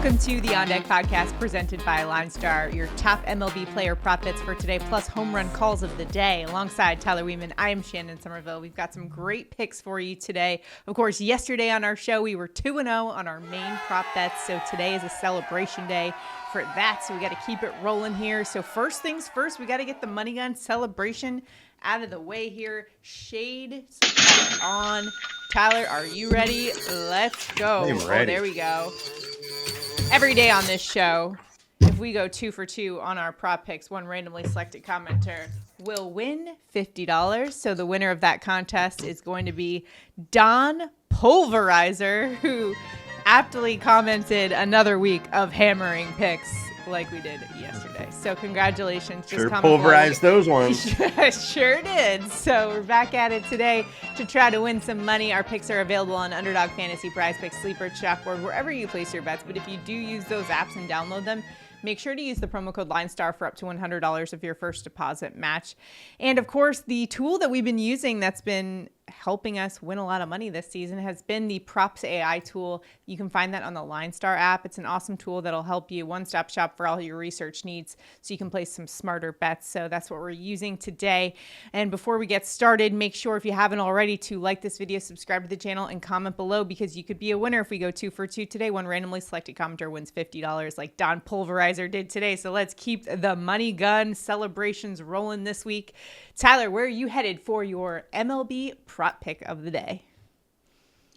Welcome to the On Deck podcast presented by LineStar, your top MLB player prop bets for today, plus home run calls of the day. Alongside Tyler Wiemann, I am Shannon Sommerville. We've got some great picks for you today. Of course, yesterday on our show, we were 2-0 on our main prop bets, so today is a celebration day for that, so we got to keep it rolling here. So first things first, we got to get the money gun celebration out of the way here. Shades are on. Tyler, are you ready? Let's go. I'm ready. Oh, there we go. Every day on this show, if we go 2 for 2 on our prop picks, one randomly selected commenter will win $50. So the winner of that contest is going to be Don Pulverizer, who aptly commented another week of hammering picks like we did yesterday. So congratulations. Sure pulverized those ones. Sure did. So we're back at it today to try to win some money. Our picks are available on Underdog Fantasy, PrizePicks, Sleeper, CHALKBOARD, wherever you place your bets. But if you do use those apps and download them, make sure to use the promo code LineStar for up to $100 of your first deposit match. And of course, the tool that we've been using that's been helping us win a lot of money this season has been the Props AI tool. You can find that on the LineStar app. It's an awesome tool that'll help you one-stop shop for all your research needs so you can place some smarter bets. So that's what we're using today. And before we get started, make sure if you haven't already to like this video, subscribe to the channel, and comment below because you could be a winner if we go 2 for 2 today. One randomly selected commenter wins $50 like Don Pulverizer did today. So let's keep the money gun celebrations rolling this week. Tyler, where are you headed for your MLB prop pick of the day?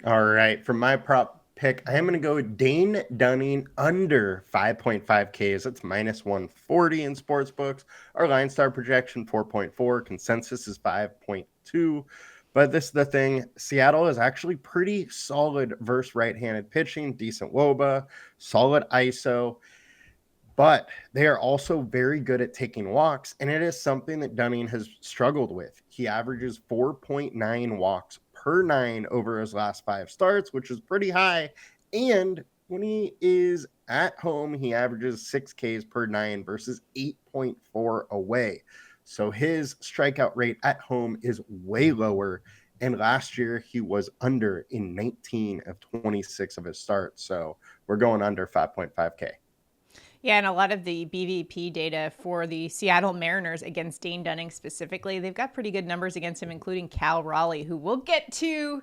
All right. For my prop pick, I am going to go Dane Dunning under 5.5Ks. That's minus 140 in sports books. Our LineStar projection, 4.4. Consensus is 5.2. But this is the thing. Seattle is actually pretty solid versus right-handed pitching. Decent WOBA, solid ISO. But they are also very good at taking walks, and it is something that Dunning has struggled with. He averages 4.9 walks per 9 over his last 5 starts, which is pretty high. And when he is at home, he averages 6 Ks per 9 versus 8.4 away. So his strikeout rate at home is way lower. And last year, he was under in 19 of 26 of his starts. So we're going under 5.5K. Yeah, and a lot of the BVP data for the Seattle Mariners against Dane Dunning specifically, they've got pretty good numbers against him, including Cal Raleigh, who we'll get to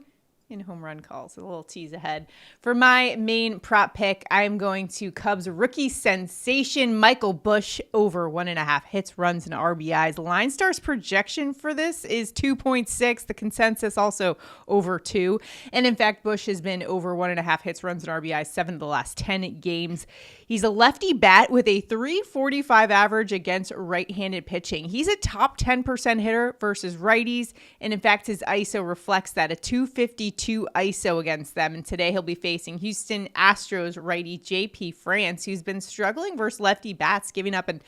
in home run calls. A little tease ahead. For my main prop pick, I'm going to Cubs rookie sensation Michael Busch over 1.5 hits, runs, and RBIs. LineStar's projection for this is 2.6. The consensus also over 2. And in fact, Busch has been over 1.5 hits, runs, and RBIs 7 of the last 10 games. He's a lefty bat with a 345 average against right-handed pitching. He's a top 10% hitter versus righties. And in fact, his ISO reflects that, a 252 ISO against them. And today he'll be facing Houston Astros righty JP France, who's been struggling versus lefty bats, giving up a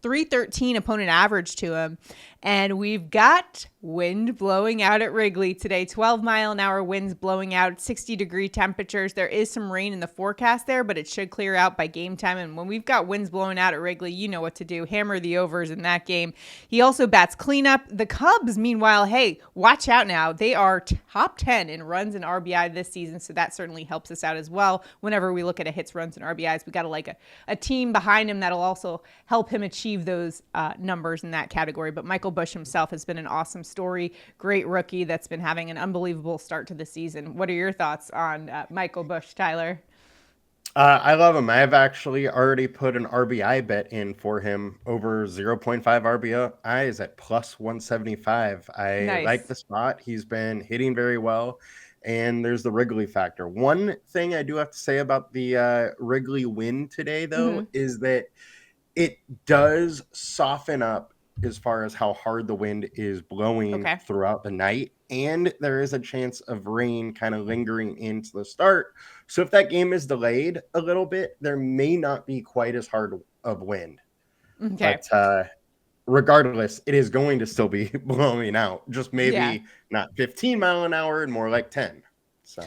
313 opponent average to him. And we've got wind blowing out at Wrigley today. 12-mile-an-hour winds blowing out, 60-degree temperatures. There is some rain in the forecast there, but it should clear out by game time. And when we've got winds blowing out at Wrigley, you know what to do. Hammer the overs in that game. He also bats cleanup. The Cubs, meanwhile, hey, watch out now. They are top 10 in runs and RBI this season, so that certainly helps us out as well. Whenever we look at a hits, runs, and RBIs, we got a team behind him that'll also help him achieve those numbers in that category. But Michael Busch himself has been an awesome story. Great rookie that's been having an unbelievable start to the season. What are your thoughts on Michael Busch, Tyler? I love him. I've actually already put an RBI bet in for him over 0.5 RBIs at plus 175. I like the spot. He's been hitting very well. And there's the Wrigley factor. One thing I do have to say about the Wrigley win today, though, is that it does soften up as far as how hard the wind is blowing throughout the night. And there is a chance of rain kind of lingering into the start. So if that game is delayed a little bit, there may not be quite as hard of wind. But regardless, it is going to still be blowing out. Just maybe not 15 mile an hour and more like 10. So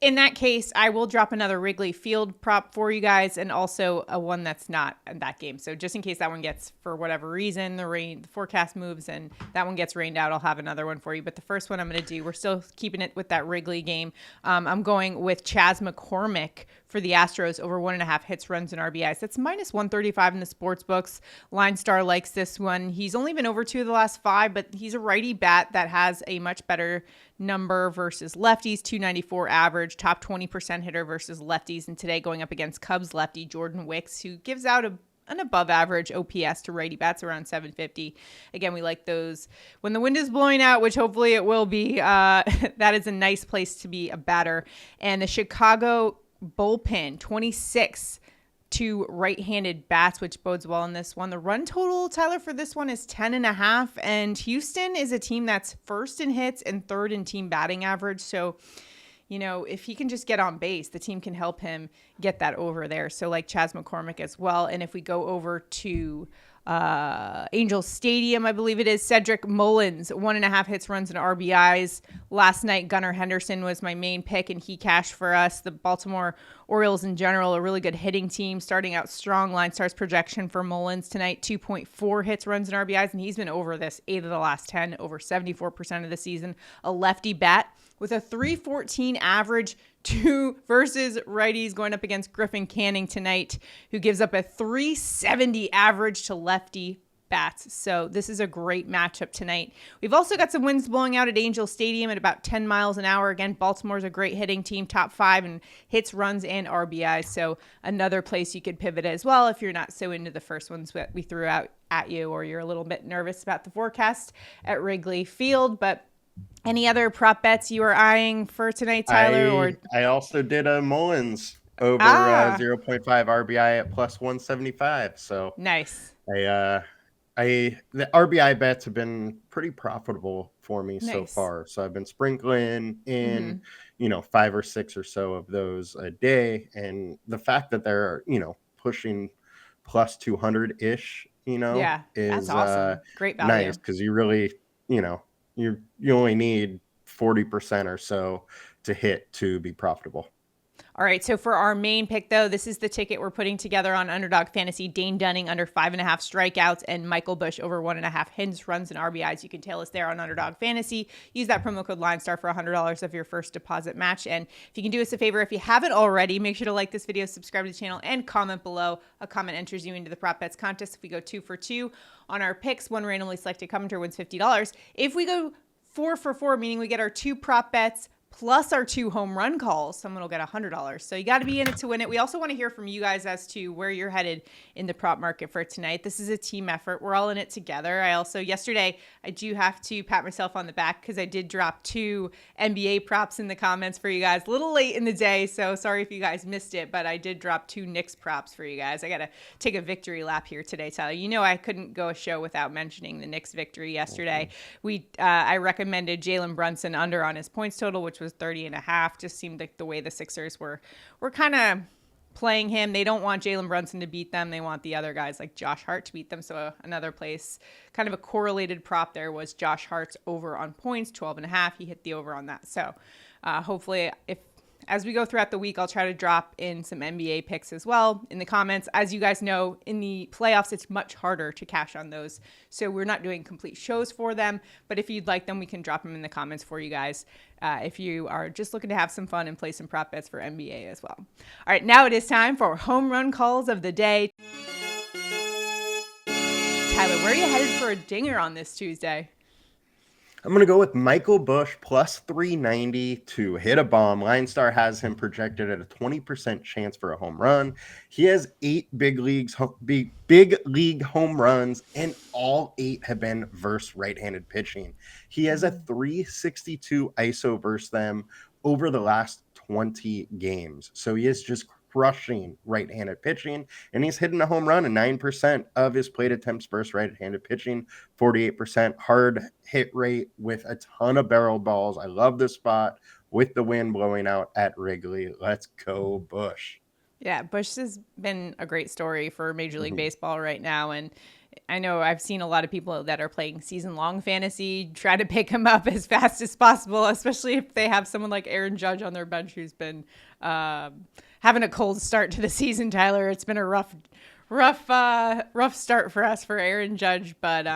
in that case, I will drop another Wrigley Field prop for you guys, and also a one that's not in that game. So just in case that one gets, for whatever reason, the forecast moves and that one gets rained out, I'll have another one for you. But the first one I'm going to do, we're still keeping it with that Wrigley game. I'm going with Chas McCormick for the Astros over 1.5 hits, runs, and RBIs. That's minus 135 in the sports books. LineStar likes this one. He's only been over 2 of the last 5, but he's a righty bat that has a much better number versus lefties. 294 average, top 20% hitter versus lefties. And today going up against Cubs lefty Jordan Wicks, who gives out an above average OPS to righty bats around 750. Again, we like those when the wind is blowing out, which hopefully it will be. That is a nice place to be a batter. And the Chicago bullpen, 26 to right-handed bats, which bodes well in this one. The run total, Tyler, for this one is 10.5, and Houston is a team that's first in hits and third in team batting average. So, if he can just get on base, the team can help him get that over there. So like Chas McCormick as well. And if we go over to Angel Stadium, I believe it is, Cedric Mullins, 1.5 hits, runs, and RBIs. Last night, Gunnar Henderson was my main pick, and he cashed for us. The Baltimore Orioles in general, a really good hitting team, starting out strong. LineStar's projection for Mullins tonight, 2.4 hits, runs, and RBIs, and he's been over this 8 of the last 10, over 74% of the season. A lefty bat with a 314 average versus righties, going up against Griffin Canning tonight, who gives up a 370 average to lefty bats. So this is a great matchup tonight. We've also got some winds blowing out at Angel Stadium at about 10 miles an hour. Again, Baltimore's a great hitting team, top 5 in hits, runs, and RBIs. So another place you could pivot as well if you're not so into the first ones that we threw out at you, or you're a little bit nervous about the forecast at Wrigley Field. But any other prop bets you are eyeing for tonight, Tyler? I also did a Mullins over 0.5 RBI at plus 175. So nice. The RBI bets have been pretty profitable for me so far. So I've been sprinkling in, 5 or 6 or so of those a day. And the fact that they're, pushing plus 200 ish, is that's awesome. Great value. Nice, because you really, you only need 40% or so to hit to be profitable. All right, so for our main pick, though, this is the ticket we're putting together on Underdog Fantasy. Dane Dunning under 5.5 strikeouts and Michael Busch over 1.5 hits, runs, and RBIs. You can tail us there on Underdog Fantasy. Use that promo code LineStar for $100 of your first deposit match. And if you can do us a favor, if you haven't already, make sure to like this video, subscribe to the channel, and comment below. A comment enters you into the Prop Bets contest. If we go 2 for 2 on our picks, one randomly selected commenter wins $50. If we go 4 for 4, meaning we get our 2 prop bets plus our 2 home run calls, someone will get $100. So you got to be in it to win it. We also want to hear from you guys as to where you're headed in the prop market for tonight. This is a team effort. We're all in it together. Yesterday, I do have to pat myself on the back because I did drop 2 NBA props in the comments for you guys a little late in the day. So sorry if you guys missed it, but I did drop 2 Knicks props for you guys. I got to take a victory lap here today, Tyler. I couldn't go a show without mentioning the Knicks victory yesterday. I recommended Jalen Brunson under on his points total, which was 30.5. Just seemed like the way the Sixers were kind of playing him. They don't want Jalen Brunson to beat them. They want the other guys like Josh Hart to beat them. So another place, kind of a correlated prop there, was Josh Hart's over on points, 12.5. He hit the over on that. So hopefully, as we go throughout the week, I'll try to drop in some NBA picks as well in the comments. As you guys know, in the playoffs, it's much harder to cash on those. So we're not doing complete shows for them. But if you'd like them, we can drop them in the comments for you guys if you are just looking to have some fun and play some prop bets for NBA as well. All right, now it is time for home run calls of the day. Tyler, where are you headed for a dinger on this Tuesday? I'm going to go with Michael Busch plus 390 to hit a bomb. LineStar has him projected at a 20% chance for a home run. He has 8 big league home runs, and all 8 have been versus right-handed pitching. He has a 362 ISO versus them over the last 20 games. So he is just crushing right-handed pitching, and he's hitting a home run in 9% of his plate attempts versus right-handed pitching, 48% hard hit rate with a ton of barrel balls. I love this spot with the wind blowing out at Wrigley. Let's go, Busch. Yeah, Busch has been a great story for Major League Baseball right now, and I know I've seen a lot of people that are playing season-long fantasy try to pick him up as fast as possible, especially if they have someone like Aaron Judge on their bench who's been having a cold start to the season, Tyler. It's been a rough start for us for Aaron Judge, but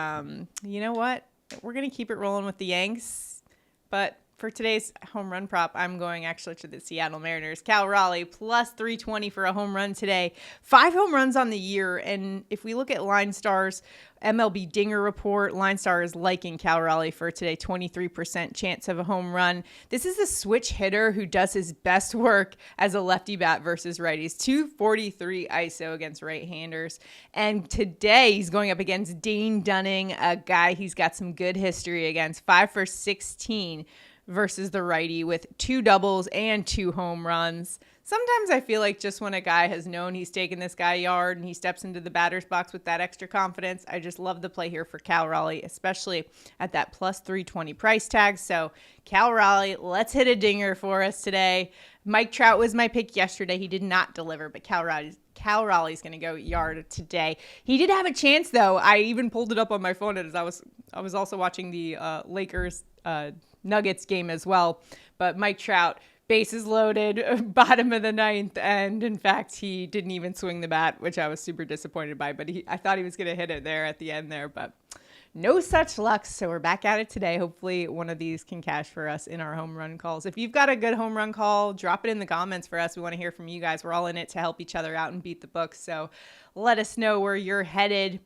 you know what? We're going to keep it rolling with the Yanks. But for today's home run prop, I'm going actually to the Seattle Mariners. Cal Raleigh plus 320 for a home run today. 5 home runs on the year. And if we look at LineStar's MLB Dinger report, LineStar is liking Cal Raleigh for today, 23% chance of a home run. This is a switch hitter who does his best work as a lefty bat versus righties. 243 ISO against right-handers. And today he's going up against Dane Dunning, a guy he's got some good history against. 5 for 16 versus the righty with 2 doubles and 2 home runs. Sometimes I feel like just when a guy has known he's taken this guy yard and he steps into the batter's box with that extra confidence, I just love the play here for Cal Raleigh, especially at that plus 320 price tag. So Cal Raleigh, let's hit a dinger for us today. Mike Trout was my pick yesterday. He did not deliver, but Cal Raleigh's going to go yard today. He did have a chance, though. I even pulled it up on my phone as I was also watching the Lakers Nuggets game as well. But Mike Trout, bases loaded, bottom of the 9th, and in fact, he didn't even swing the bat, which I was super disappointed by. But I thought he was going to hit it there at the end there, but no such luck. So we're back at it today. Hopefully one of these can cash for us in our home run calls. If you've got a good home run call, drop it in the comments for us. We want to hear from you guys. We're all in it to help each other out and beat the books. So let us know where you're headed.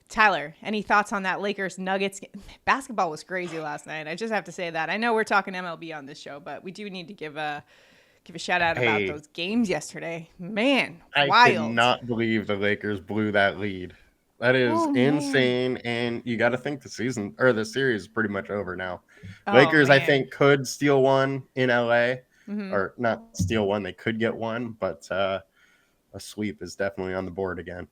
Tyler, any thoughts on that Lakers Nuggets game? Basketball was crazy last night. I just have to say that. I know we're talking MLB on this show, but we do need to give a shout out about those games yesterday. Man, wild. I cannot believe the Lakers blew that lead. That is insane. And you got to think the series is pretty much over now. Lakers, I think, could steal one in LA, or not steal one. They could get one, but a sweep is definitely on the board again.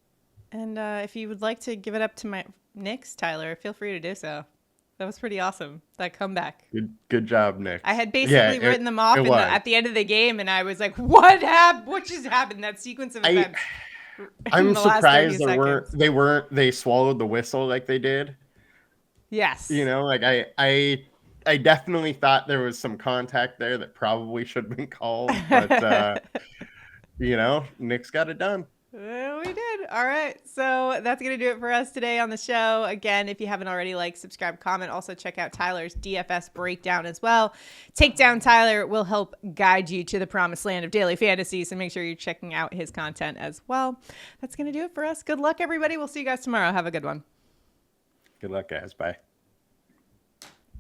And if you would like to give it up to my Knicks, Tyler, feel free to do so. That was pretty awesome, that comeback. Good job, Knicks. I had basically written them off at the end of the game, and I was like, what happened? What just happened? That sequence of events. I'm surprised they swallowed the whistle like they did. Yes. You know, like I definitely thought there was some contact there that probably should have been called, but you know, Knicks got it done. We did. All right. So that's going to do it for us today on the show. Again, if you haven't already, like, subscribe, comment. Also check out Tyler's DFS breakdown as well. Takedown Tyler will help guide you to the promised land of daily fantasy. So make sure you're checking out his content as well. That's going to do it for us. Good luck, everybody. We'll see you guys tomorrow. Have a good one. Good luck, guys. Bye.